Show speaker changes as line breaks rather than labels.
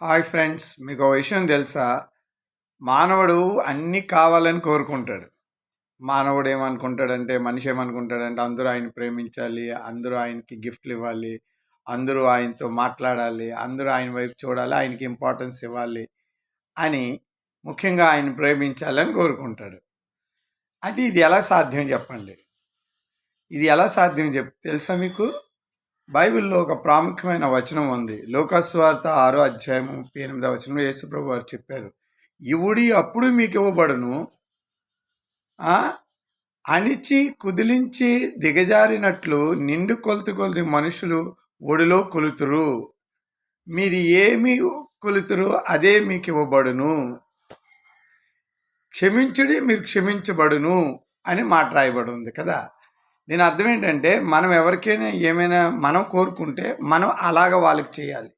Hi friends, మీకు ఒక విషయం తెలుసా? మానవుడు అన్నీ కావాలని కోరుకుంటాడు. మానవుడు ఏమనుకుంటాడంటే, మనిషి ఏమనుకుంటాడంటే అందరూ ఆయన ప్రేమించాలి, అందరూ ఆయనకి గిఫ్ట్లు ఇవ్వాలి, అందరూ ఆయనతో మాట్లాడాలి, అందరూ ఆయన వైపు చూడాలి, ఆయనకి ఇంపార్టెన్స్ ఇవ్వాలి అని ముఖ్యంగా ఆయన ప్రేమించాలని కోరుకుంటాడు. ఇది ఎలా సాధ్యం చెప్పండి? ఇది ఎలా సాధ్యం తెలుసా మీకు? బైబిల్లో ఒక ప్రాముఖ్యమైన వచనం ఉంది. లూకాసు వార్త 6వ అధ్యాయం 38వ వచనంలో యేసుప్రభు వారు చెప్పారు, ఇవుడి అప్పుడు మీకు ఇవ్వబడును, అణిచి కుదిలించి దిగజారినట్లు నిండు కొలిది మనుషులు ఒడిలో కొలుతురు, మీరు ఏమి కొలుతురు అదే మీకు ఇవ్వబడును, క్షమించుడి మీరు క్షమించబడును అని మాట రాయబడి ఉంది కదా. దీని అర్థం ఏంటంటే, మనం ఎవరికైనా ఏమైనా మనం కోరుకుంటే మనం అలాగ వాళ్ళకి చేయాలి.